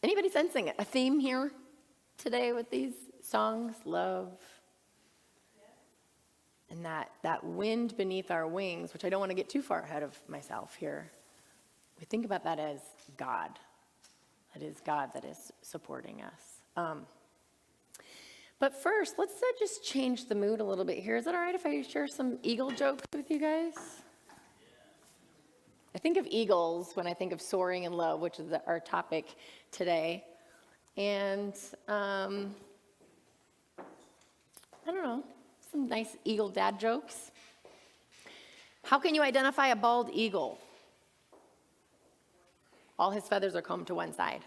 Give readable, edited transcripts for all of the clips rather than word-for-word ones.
Anybody sensing a theme here today with these songs? Love. And that wind beneath our wings, which I don't want to get too far ahead of myself here. We think about that as God. That is God that is supporting us. But first, let's just change the mood a little bit here. Is that all right if I share some eagle jokes with you guys? I think of eagles when I think of soaring in love, which is our topic today. And I don't know, some nice eagle dad jokes. How can you identify a bald eagle? All his feathers are combed to one side.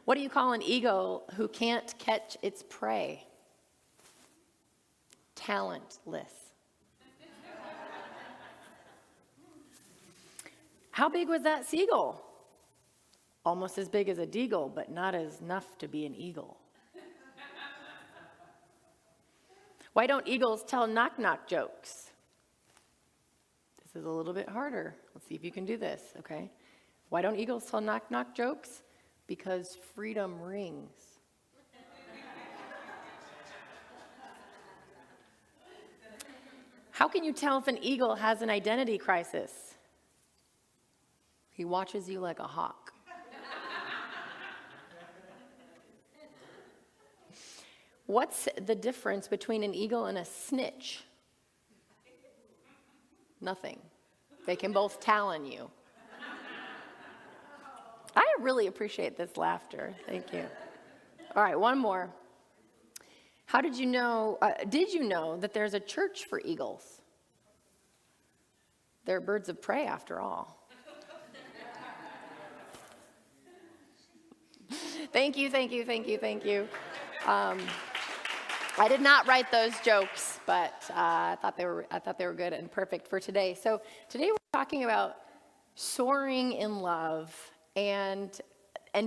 What do you call an eagle who can't catch its prey? Talentless. How big was that seagull? Almost as big as a deagle, but not enough to be an eagle. Why don't eagles tell knock-knock jokes? This is a little bit harder. Let's see if you can do this, okay? Why don't eagles tell knock-knock jokes? Because freedom rings. How can you tell if an eagle has an identity crisis? He watches you like a hawk. What's the difference between an eagle and a snitch? Nothing. They can both talon you. I really appreciate this laughter. Thank you. All right, one more. Did you know that there's a church for eagles? They're birds of prey after all. Thank you. I did not write those jokes, but I thought they were good and perfect for today. So today we're talking about soaring in love and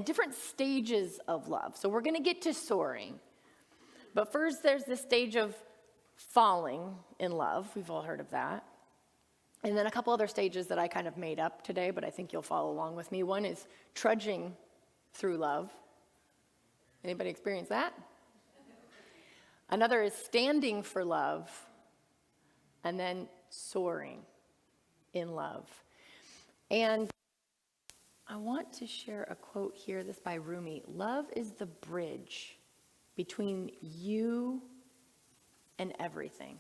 different stages of love. So we're going to get to soaring. But first there's the stage of falling in love. We've all heard of that. And then a couple other stages that I kind of made up today, but I think you'll follow along with me. One is trudging through love. Anybody experience that? Another is standing for love. And then soaring in love. And I want to share a quote here, this by Rumi. Love is the bridge between you and everything.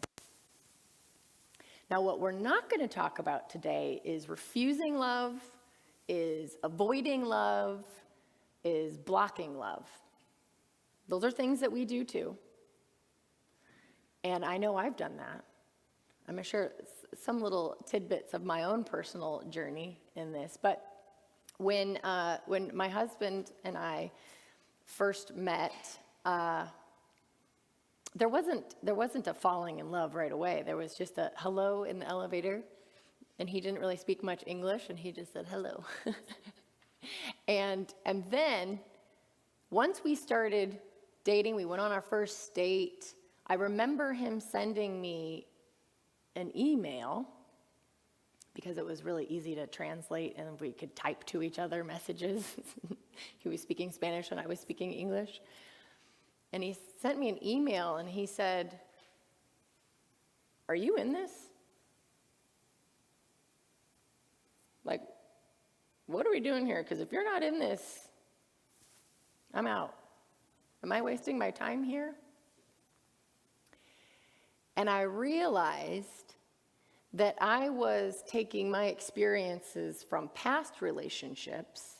Now, what we're not going to talk about today is refusing love, is avoiding love, is blocking love. Those are things that we do too. And I know I've done that. I'm going to share some little tidbits of my own personal journey in this. But when my husband and I first met, there wasn't a falling in love right away. There was just a hello in the elevator, and he didn't really speak much English, and he just said hello. and then once we started dating, we went on our first date. I remember him sending me an email because it was really easy to translate and we could type to each other messages. He was speaking Spanish and I was speaking English. And he sent me an email and he said, "Are you in this? Like, what are we doing here? Because if you're not in this, I'm out. Am I wasting my time here?" And I realized that I was taking my experiences from past relationships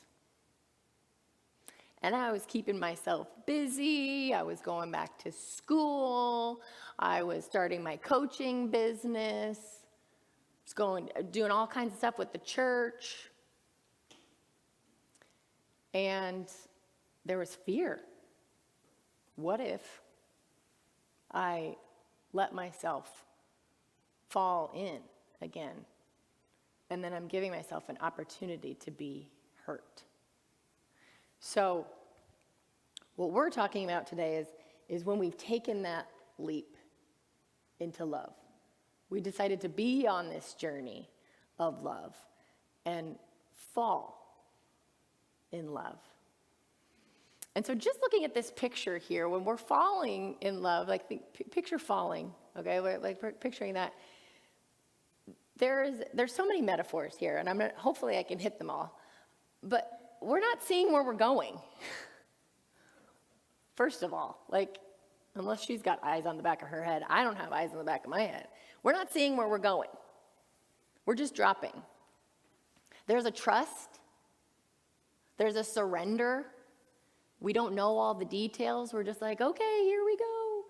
and I was keeping myself busy. I was going back to school. I was starting my coaching business. I was doing all kinds of stuff with the church. And there was fear. What if I let myself fall in again? And then I'm giving myself an opportunity to be hurt. So what we're talking about today is when we've taken that leap into love. We decided to be on this journey of love. And fall in love. And so just looking at this picture here, when we're falling in love, like picture falling, okay, like picturing that, there's so many metaphors here, and hopefully I can hit them all, but we're not seeing where we're going. First of all, like, unless she's got eyes on the back of her head, I don't have eyes on the back of my head. We're not seeing where we're going. We're just dropping. There's a trust. There's a surrender. We don't know all the details. We're just like, okay, here we go,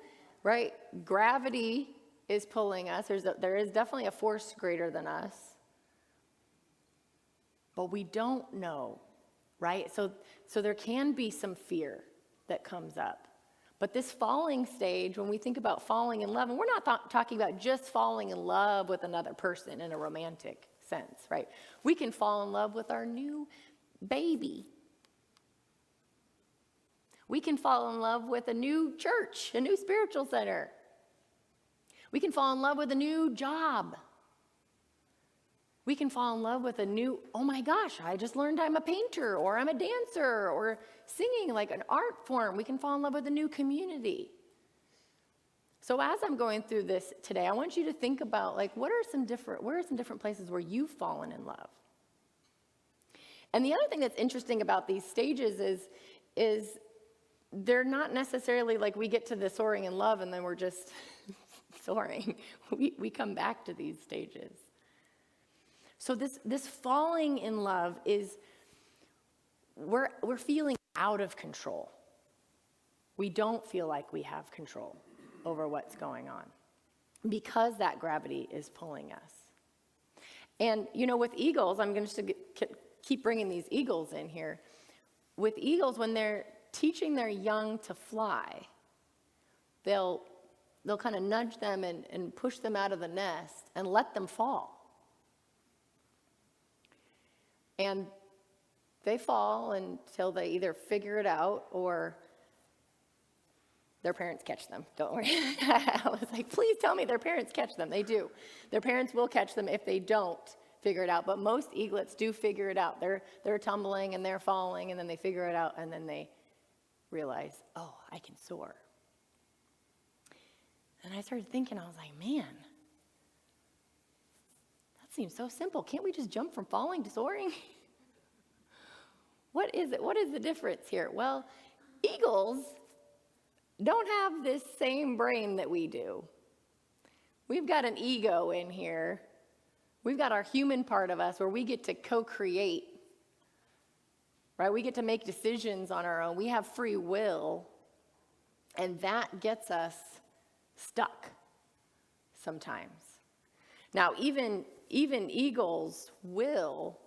right? Gravity is pulling us. There is definitely a force greater than us. But we don't know, right? So there can be some fear that comes up. But this falling stage, when we think about falling in love, and we're not talking about just falling in love with another person in a romantic sense, right? We can fall in love with our new baby. We can fall in love with a new church, a new spiritual center. We can fall in love with a new job. We can fall in love with a new, oh my gosh, I just learned I'm a painter, or I'm a dancer, or singing, like an art form. We can fall in love with a new community. So as I'm going through this today, I want you to think about, like, what are some different places where you've fallen in love? And the other thing that's interesting about these stages is they're not necessarily like we get to the soaring in love and then we're just soaring. We come back to these stages. So this falling in love is we're feeling out of control. We don't feel like we have control over what's going on because that gravity is pulling us. And, with eagles, I'm going to keep bringing these eagles in here. With eagles, when they're teaching their young to fly, they'll kind of nudge them and push them out of the nest and let them fall. And they fall until they either figure it out or their parents catch them. Don't worry. I was like, please tell me their parents catch them. They do. Their parents will catch them if they don't figure it out. But most eaglets do figure it out. They're tumbling and they're falling, and then they figure it out, and then they realize, oh, I can soar. And I started thinking, I was like, man, that seems so simple. Can't we just jump from falling to soaring? What is it? What is the difference here? Well, eagles don't have this same brain that we do. We've got an ego in here. We've got our human part of us where we get to co-create, right? We get to make decisions on our own. We have free will, and that gets us stuck sometimes. Now, even eagles will,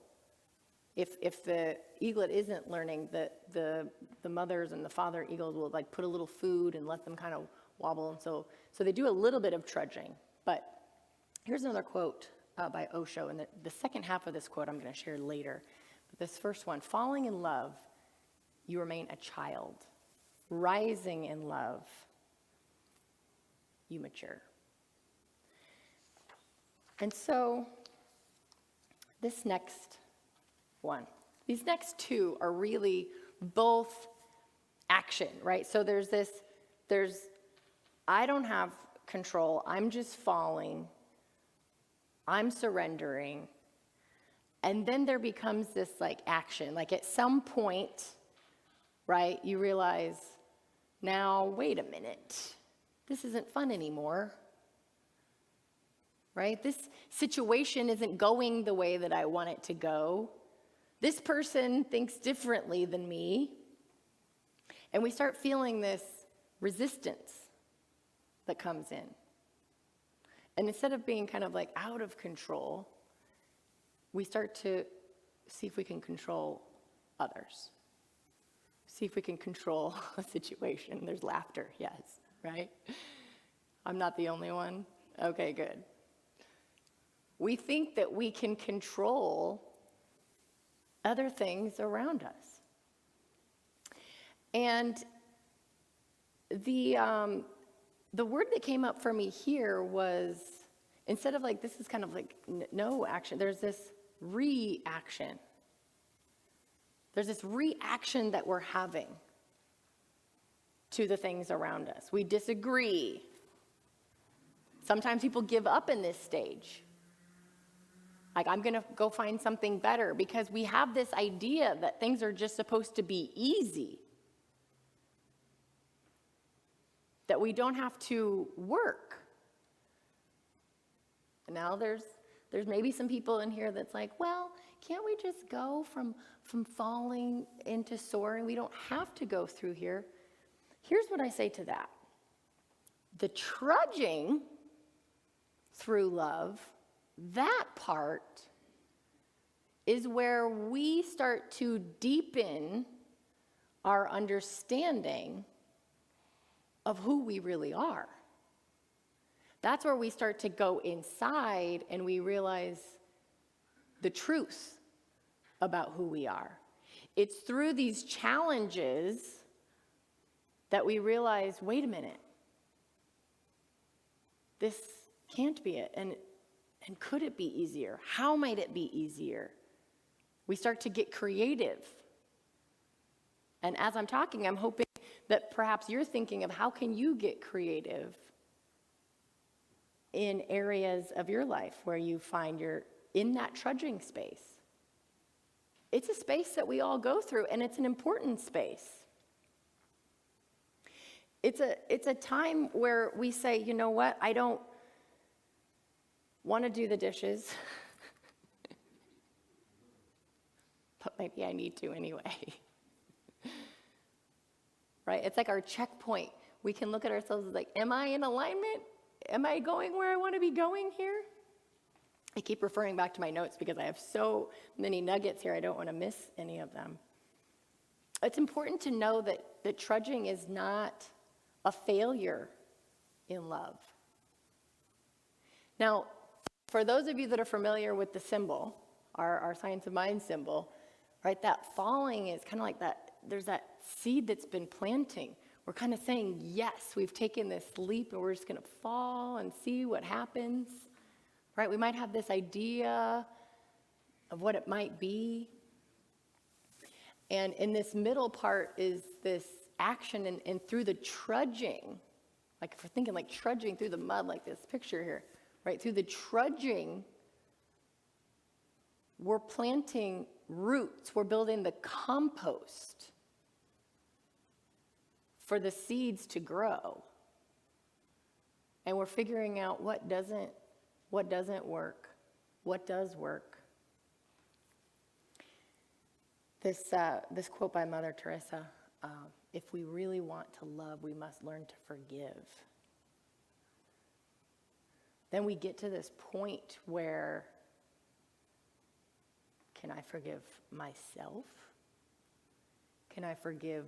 if the eaglet isn't learning, the mothers and the father eagles will like put a little food and let them kind of wobble. And so they do a little bit of trudging. But here's another quote by Osho. And the second half of this quote I'm going to share later. But this first one, falling in love, you remain a child. Rising in love, you mature. And so this next one, these next two are really both action, right? So there's I don't have control. I'm just falling. I'm surrendering. And then there becomes this like action. Like at some point, right, you realize, now, wait a minute. This isn't fun anymore. Right? This situation isn't going the way that I want it to go. This person thinks differently than me. And we start feeling this resistance that comes in. And instead of being kind of like out of control, we start to see if we can control others. See if we can control a situation. There's laughter, yes, right? I'm not the only one. Okay, good. We think that we can control other things around us. And the word that came up for me here was, instead of like, this is kind of like no action, there's this reaction. There's this reaction that we're having to the things around us. We disagree. Sometimes people give up in this stage. Like, I'm going to go find something better, because we have this idea that things are just supposed to be easy, that we don't have to work. And now there's maybe some people in here that's like, well, can't we just go from falling into soaring? We don't have to go through here. Here's what I say to that. The trudging through love, that part is where we start to deepen our understanding of who we really are. That's where we start to go inside and we realize the truth about who we are. It's through these challenges that we realize, wait a minute, this can't be it. And could it be easier? How might it be easier? We start to get creative. And as I'm talking, I'm hoping that perhaps you're thinking of how can you get creative in areas of your life where you find you're in that trudging space. It's a space that we all go through, and it's an important space. It's a time where we say, you know what, I don't want to do the dishes, but maybe I need to anyway. Right? It's like our checkpoint. We can look at ourselves as like, am I in alignment? Am I going where I want to be going here? I keep referring back to my notes because I have so many nuggets here. I don't want to miss any of them. It's important to know that trudging is not a failure in love. Now, for those of you that are familiar with the symbol, our Science of Mind symbol, right, that falling is kind of like that, there's that seed that's been planting. We're kind of saying, yes, we've taken this leap and we're just going to fall and see what happens, right? We might have this idea of what it might be. And in this middle part is this action, and through the trudging, like if we're thinking like trudging through the mud, like this picture here, right? Through the trudging, we're planting roots, we're building the compost for the seeds to grow. And we're figuring out what doesn't work, what does work. This quote by Mother Teresa, if we really want to love, we must learn to forgive. Then we get to this point where, can I forgive myself? Can I forgive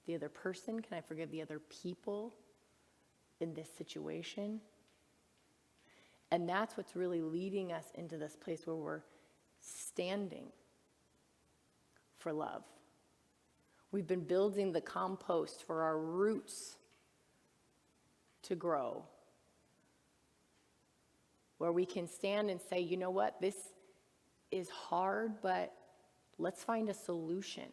the other person? Can I forgive the other people in this situation? And that's what's really leading us into this place where we're standing for love. We've been building the compost for our roots to grow, where we can stand and say, you know what, this is hard, but let's find a solution.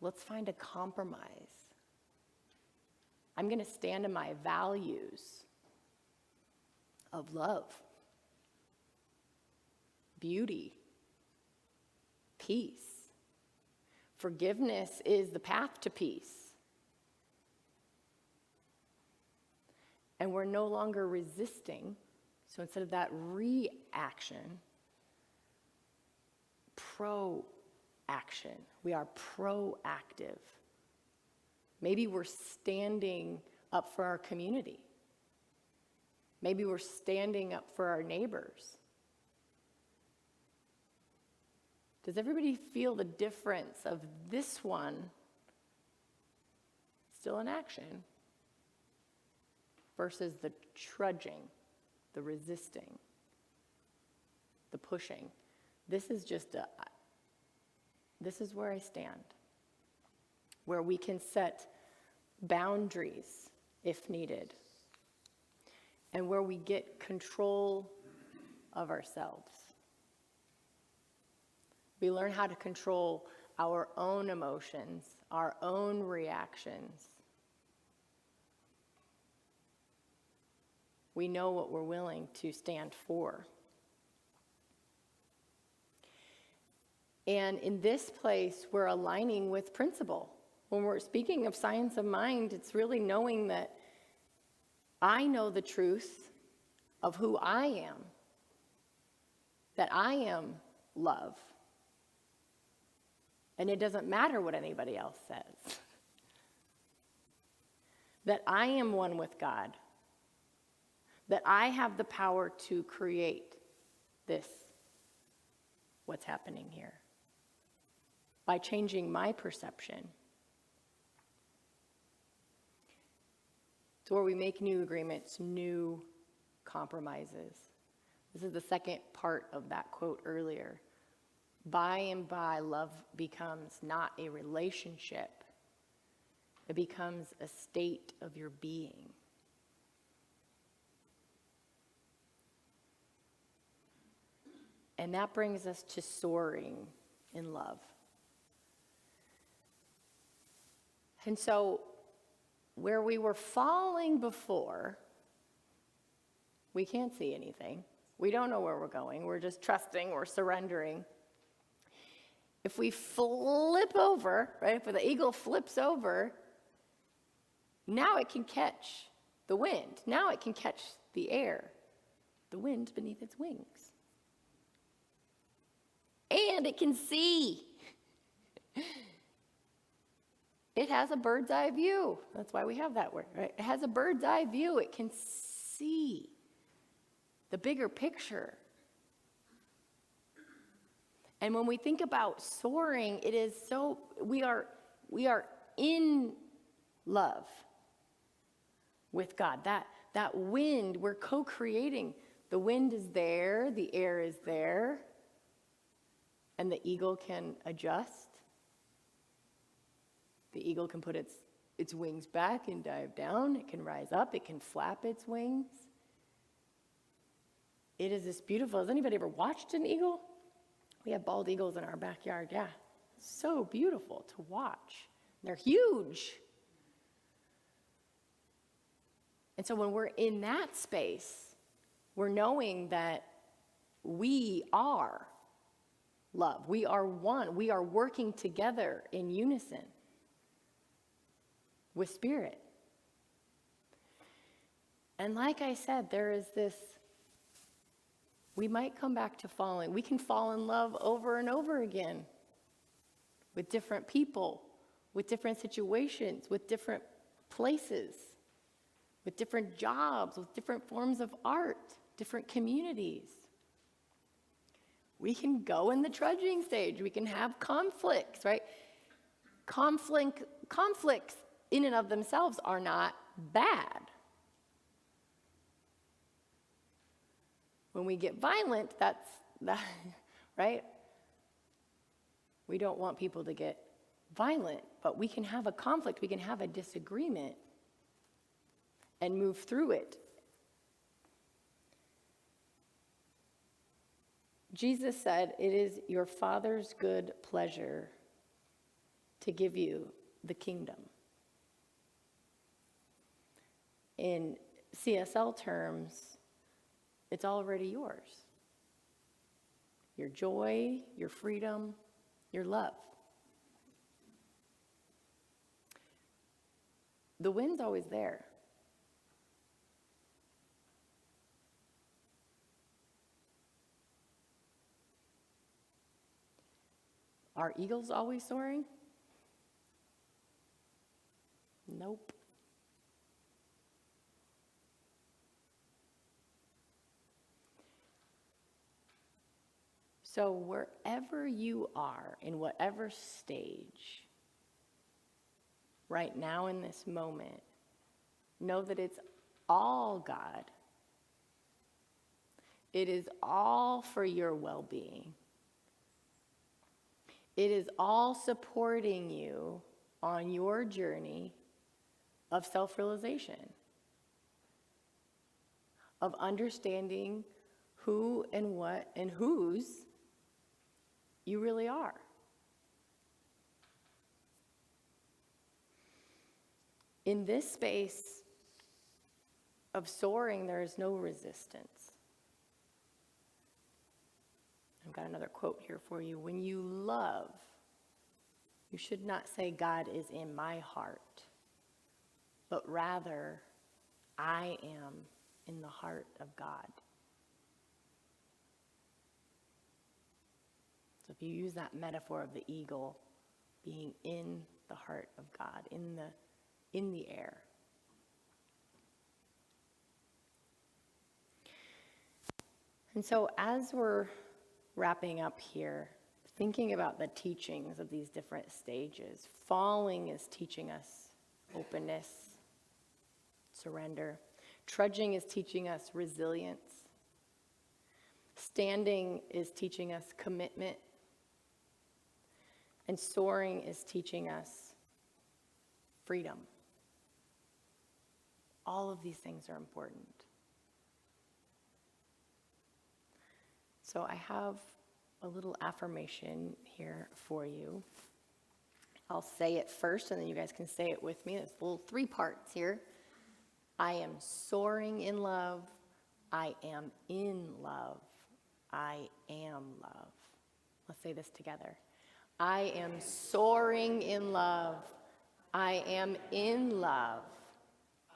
Let's find a compromise. I'm going to stand in my values of love, beauty, peace. Forgiveness is the path to peace. And we're no longer resisting. So instead of that reaction, pro-action. We are proactive. Maybe we're standing up for our community. Maybe we're standing up for our neighbors. Does everybody feel the difference of this one still in action versus the trudging, the resisting, the pushing? This is where I stand, where we can set boundaries if needed, and where we get control of ourselves. We learn how to control our own emotions, our own reactions. We know what we're willing to stand for. And in this place, we're aligning with principle. When we're speaking of science of mind, it's really knowing that I know the truth of who I am, that I am love. And it doesn't matter what anybody else says. That I am one with God. That I have the power to create this, what's happening here, by changing my perception. It's where we make new agreements, new compromises. This is the second part of that quote earlier. By and by, love becomes not a relationship. It becomes a state of your being. And that brings us to soaring in love. And so, where we were falling before, we can't see anything. We don't know where we're going. We're just trusting, we're surrendering. If we flip over, right, if the eagle flips over, now it can catch the wind. Now it can catch the air, the wind beneath its wings. And it can see. It has a bird's eye view. That's why we have that word, right? It has a bird's eye view. It can see the bigger picture. And when we think about soaring, it is so, we are in love with God. That wind, we're co-creating. The wind is there, the air is there, and the eagle can adjust. The eagle can put its wings back and dive down. It can rise up. It can flap its wings. It is this beautiful. Has anybody ever watched an eagle? We have bald eagles in our backyard. Yeah, so beautiful to watch. They're huge. And so when we're in that space, we're knowing that we are love. We are one. We are working together in unison with Spirit. And like I said, there is this, we might come back to falling. We can fall in love over and over again with different people, with different situations, with different places, with different jobs, with different forms of art, different communities. We can go in the trudging stage. We can have conflicts, right? Conflicts in and of themselves are not bad. When we get violent, that's right? We don't want people to get violent, but we can have a conflict, we can have a disagreement and move through it. Jesus said, "It is your Father's good pleasure to give you the kingdom." In CSL terms, it's already yours. Your joy, your freedom, your love. The wind's always there. Are eagles always soaring? Nope. So wherever you are, in whatever stage, right now in this moment, know that it's all God. It is all for your well-being. It is all supporting you on your journey of self-realization, of understanding who and what and whose you really are. In this space of soaring, there is no resistance. I've got another quote here for you. When you love, you should not say, God is in my heart, but rather, I am in the heart of God. So if you use that metaphor of the eagle being in the heart of God, in the air. And so as we're wrapping up here, thinking about the teachings of these different stages, falling is teaching us openness, surrender. Trudging is teaching us resilience. Standing is teaching us commitment. And soaring is teaching us freedom. All of these things are important. So I have a little affirmation here for you. I'll say it first, and then you guys can say it with me. There's little 3 parts here. I am soaring in love. I am in love. I am love. Let's say this together. I am soaring in love. I am in love.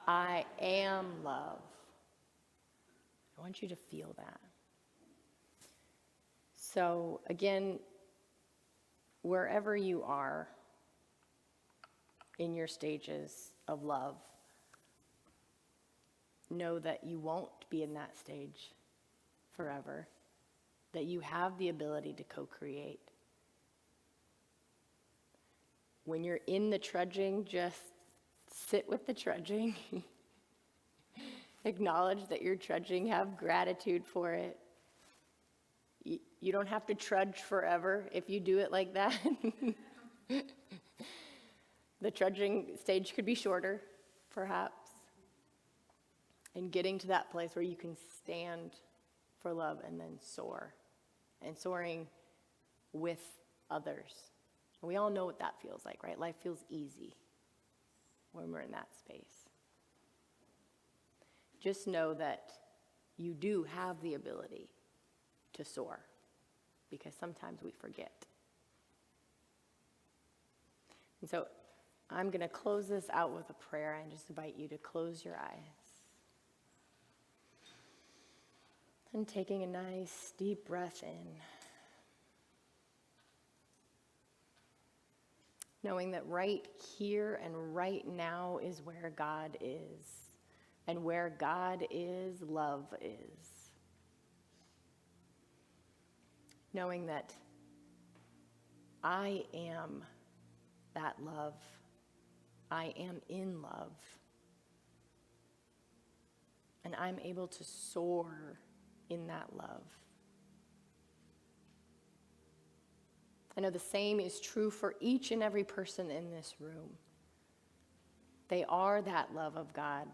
I am love. I want you to feel that. So again, wherever you are in your stages of love, know that you won't be in that stage forever, that you have the ability to co-create. When you're in the trudging, just sit with the trudging. Acknowledge that you're trudging, have gratitude for it. You don't have to trudge forever if you do it like that. The trudging stage could be shorter, perhaps. And getting to that place where you can stand for love and then soar. And soaring with others. We all know what that feels like, right? Life feels easy when we're in that space. Just know that you do have the ability to soar, because sometimes we forget. And so I'm going to close this out with a prayer and just invite you to close your eyes. And taking a nice deep breath in. Knowing that right here and right now is where God is. And where God is, love is. Knowing that I am that love. I am in love. And I'm able to soar in that love. I know the same is true for each and every person in this room. They are that love of God.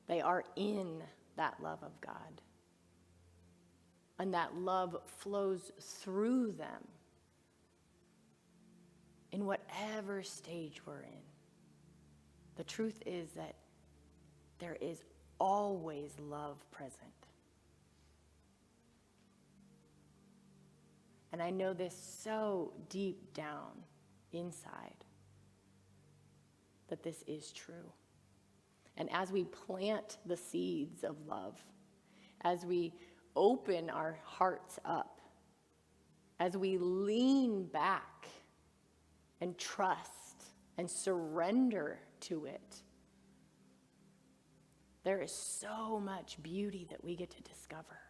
They are in that love of God. And that love flows through them in whatever stage we're in. The truth is that there is always love present. And I know this so deep down inside that this is true. And as we plant the seeds of love, as we open our hearts up, as we lean back and trust and surrender to it, there is so much beauty that we get to discover.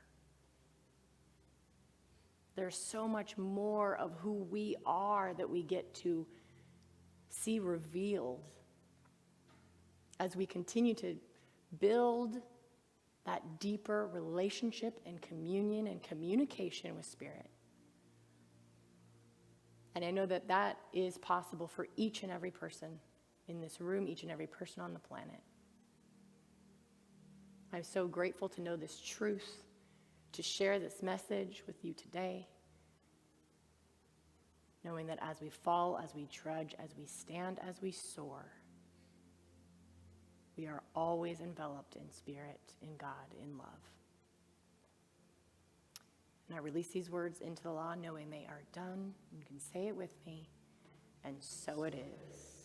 There's so much more of who we are that we get to see revealed as we continue to build that deeper relationship and communion and communication with Spirit. And I know that that is possible for each and every person in this room, each and every person on the planet. I'm so grateful to know this truth, to share this message with you today. knowing that as we fall, as we trudge, as we stand, as we soar, we are always enveloped in spirit, in God, in love. And I release these words into the law knowing they are done. You can say it with me, and so it is.